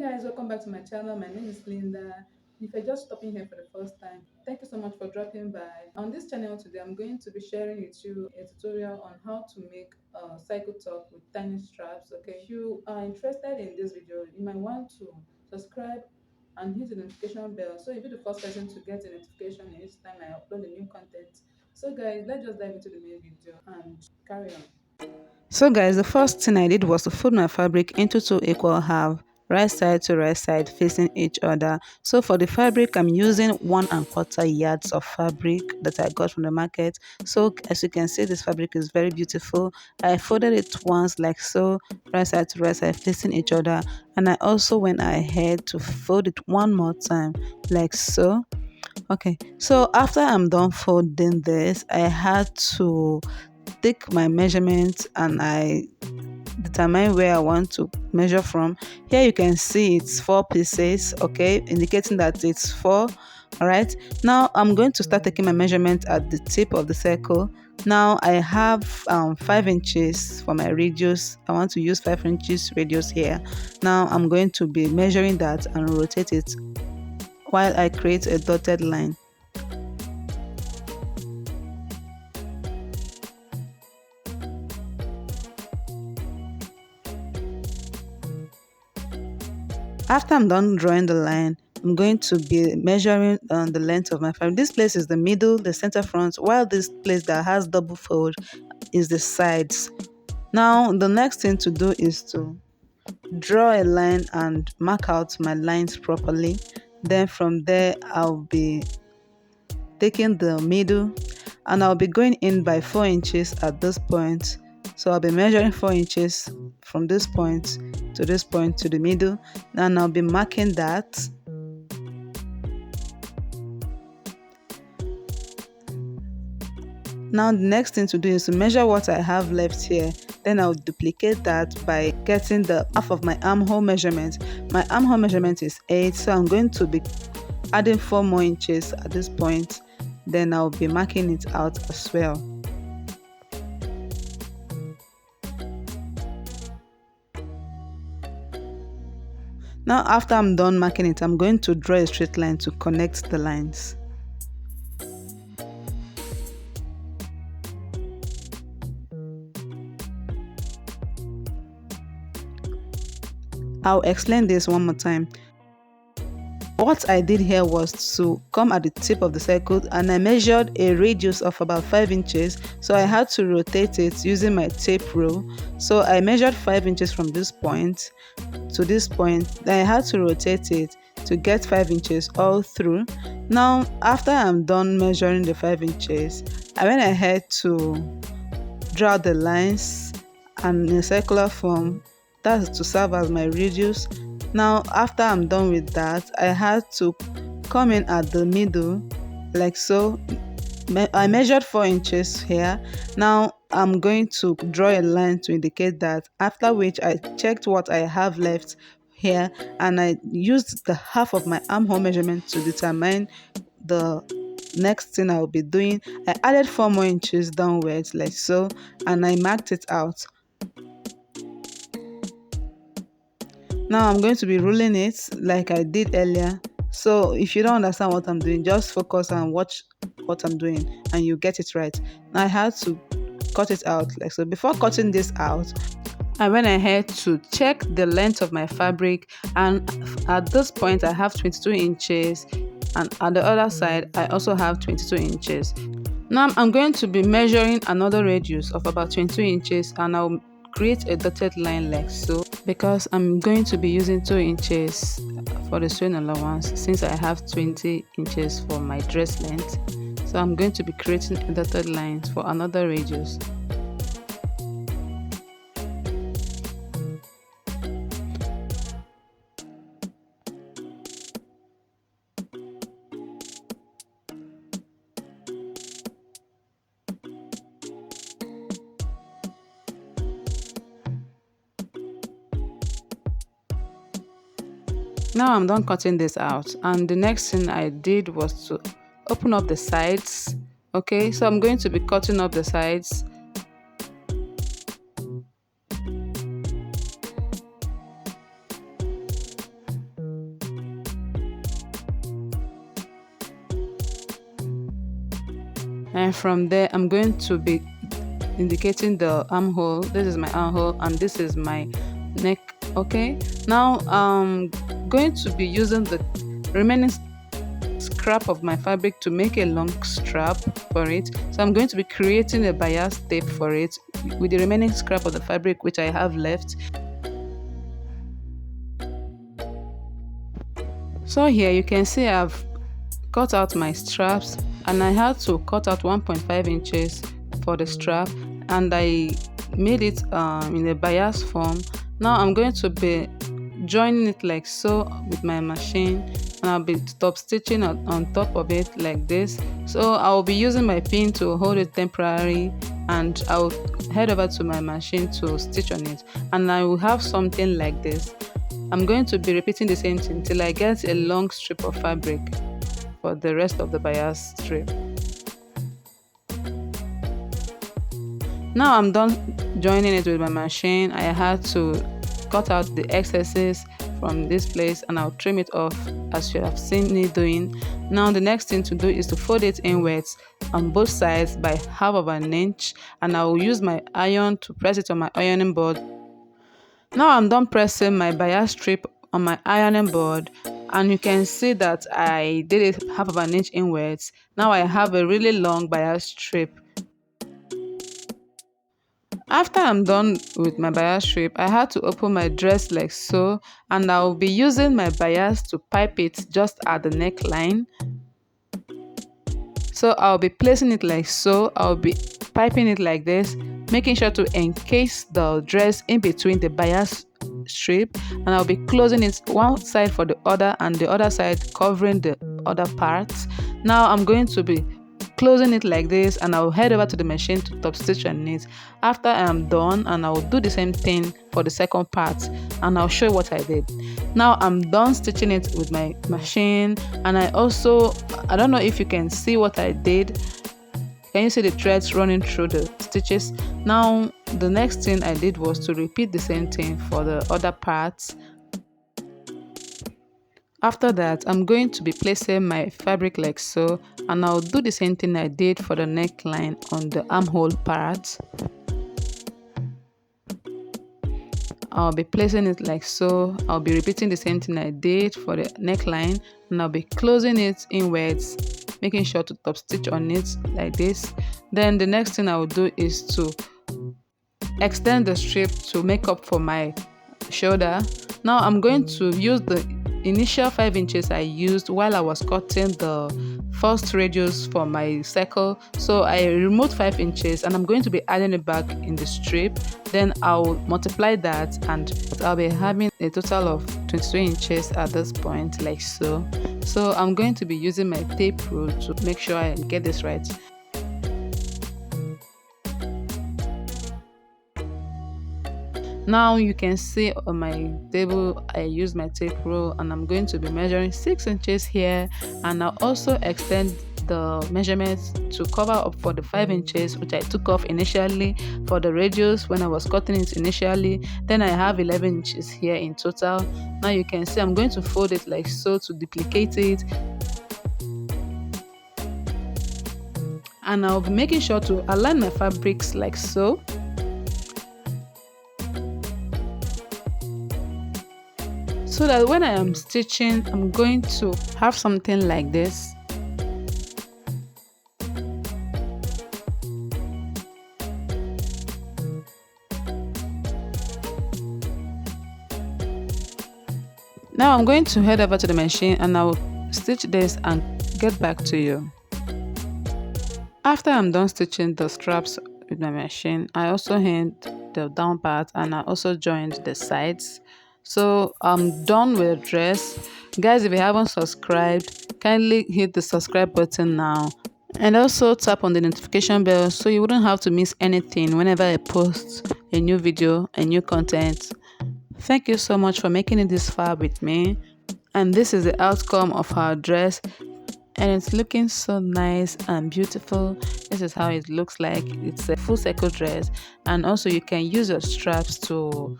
Hi guys, welcome back to my channel. My name is Linda. If you're just stopping here for the first time, thank you so much for dropping by. On this channel today, I'm going to be sharing with you a tutorial on how to make a cycle top with tiny straps. Okay, if you are interested in this video, you might want to subscribe and hit the notification bell so you'll be the first person to get a notification each time I upload a new content. So guys, let's just dive into the main video and carry on. So guys, the first thing I did was to fold my fabric into two equal halves, right side to right side facing each other. So for the fabric, I'm using 1¼ yards of fabric that I got from the market. So as you can see, this fabric is very beautiful. I folded it once like so, right side to right side facing each other, and I also went ahead to fold it one more time like so. Okay, so after I'm done folding this, I had to take my measurements and I determine where I want to measure from. Here you can see it's 4 pieces, okay, indicating that it's 4. All right, now I'm going to start taking my measurement at the tip of the circle. Now I have 5 inches for my radius. I want to use 5 inches radius here. Now I'm going to be measuring that and rotate it while I create a dotted line. After I'm done drawing the line, I'm going to be measuring the length of my fabric. This place is the middle, the center front, while this place that has double fold is the sides. Now the next thing to do is to draw a line and mark out my lines properly. Then from there I'll be taking the middle and I'll be going in by 4 inches at this point. So I'll be measuring 4 inches from this point to the middle, and I'll be marking that. Now the next thing to do is to measure what I have left here. Then I'll duplicate that by getting the half of my armhole measurement. My armhole measurement is 8, so I'm going to be adding 4 more inches at this point. Then I'll be marking it out as well. Now after I'm done marking it, I'm going to draw a straight line to connect the lines. I'll explain this one more time. What I did here was to come at the tip of the circle and I measured a radius of about 5 inches, so I had to rotate it using my tape rule. So I measured 5 inches from this point to this point, then I had to rotate it to get 5 inches all through. Now after I'm done measuring the 5 inches, I went ahead to draw the lines and in a circular form, that's to serve as my radius. Now after I'm done with that, I had to come in at the middle like so. I measured 4 inches here. Now I'm going to draw a line to indicate that, after which I checked what I have left here and I used the half of my armhole measurement to determine the next thing I'll be doing. I added 4 more inches downwards like so and I marked it out. Now I'm going to be ruling it like I did earlier. So if you don't understand what I'm doing, just focus and watch what I'm doing and you get it right. Now I had to cut it out like so. Before cutting this out, I went ahead to check the length of my fabric, and at this point I have 22 inches and at the other side I also have 22 inches. Now I'm going to be measuring another radius of about 22 inches and I'll create a dotted line like so, because I'm going to be using 2 inches for the sewing allowance since I have 20 inches for my dress length. So I'm going to be creating a dotted line for another radius. Now I'm done cutting this out, and the next thing I did was to open up the sides. Okay, so I'm going to be cutting up the sides. And from there, I'm going to be indicating the armhole. This is my armhole and this is my neck. Okay, now I'm going to be using the remaining scrap of my fabric to make a long strap for it. So I'm going to be creating a bias tape for it with the remaining scrap of the fabric which I have left. So here you can see I've cut out my straps and I had to cut out 1.5 inches for the strap, and I made it in a bias form. Now I'm going to be joining it like so with my machine, and I'll be top stitching on top of it like this. So I'll be using my pin to hold it temporarily, and I'll head over to my machine to stitch on it, and I will have something like this. I'm going to be repeating the same thing till I get a long strip of fabric for the rest of the bias strip. Now I'm done joining it with my machine. I had to cut out the excesses from this place and I'll trim it off as you have seen me doing. Now the next thing to do is to fold it inwards on both sides by half of an inch, and I will use my iron to press it on my ironing board. Now I'm done pressing my bias strip on my ironing board, and you can see that I did it half of an inch inwards. Now I have a really long bias strip. After I'm done with my bias strip, I had to open my dress like so, and I'll be using my bias to pipe it just at the neckline. So I'll be placing it like so. I'll be piping it like this, making sure to encase the dress in between the bias strip, and I'll be closing it one side for the other and the other side covering the other parts. Now I'm going to be closing it like this, and I'll head over to the machine to top stitch on it. After I am done, and I'll do the same thing for the second part, and I'll show you what I did. Now I'm done stitching it with my machine, and I don't know if you can see what I did. Can you see the threads running through the stitches? Now the next thing I did was to repeat the same thing for the other parts. After that, I'm going to be placing my fabric like so, and I'll do the same thing I did for the neckline on the armhole part. I'll be placing it like so. I'll be repeating the same thing I did for the neckline, and I'll be closing it inwards, making sure to top stitch on it like this. Then the next thing I will do is to extend the strip to make up for my shoulder. Now I'm going to use the initial 5 inches I used while I was cutting the first radius for my circle. So I removed 5 inches and I'm going to be adding it back in the strip. Then I'll multiply that and I'll be having a total of 22 inches at this point, like so. So I'm going to be using my tape rule to make sure I get this right. Now you can see on my table I use my tape rule, and I'm going to be measuring 6 inches here, and I'll also extend the measurements to cover up for the 5 inches which I took off initially for the radius when I was cutting it initially. Then I have 11 inches here in total. Now you can see I'm going to fold it like so to duplicate it, and I'll be making sure to align my fabrics like so. So that when I am stitching, I'm going to have something like this. Now I'm going to head over to the machine and I'll stitch this and get back to you. After I'm done stitching the straps with my machine, I also hemmed the down part and I also joined the sides. So I'm done with the dress. Guys, if you haven't subscribed, kindly hit the subscribe button now, and also tap on the notification bell so you wouldn't have to miss anything whenever I post a new video, a new content. Thank you so much for making it this far with me, and this is the outcome of our dress, and it's looking so nice and beautiful. This is how it looks like. It's a full circle dress, and also you can use your straps to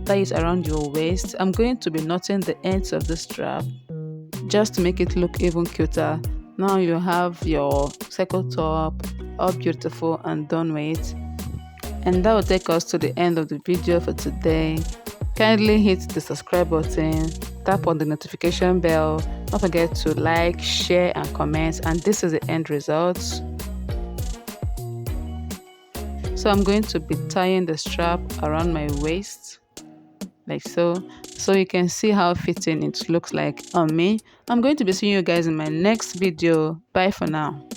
tie it around your waist. I'm going to be knotting the ends of the strap just to make it look even cuter. Now you have your circle top all beautiful and done with. And that will take us to the end of the video for today. Kindly hit the subscribe button, tap on the notification bell, don't forget to like, share and comment, and this is the end result. So I'm going to be tying the strap around my waist like so you can see how fitting it looks like on me. I'm going to be seeing you guys in my next video. Bye for now.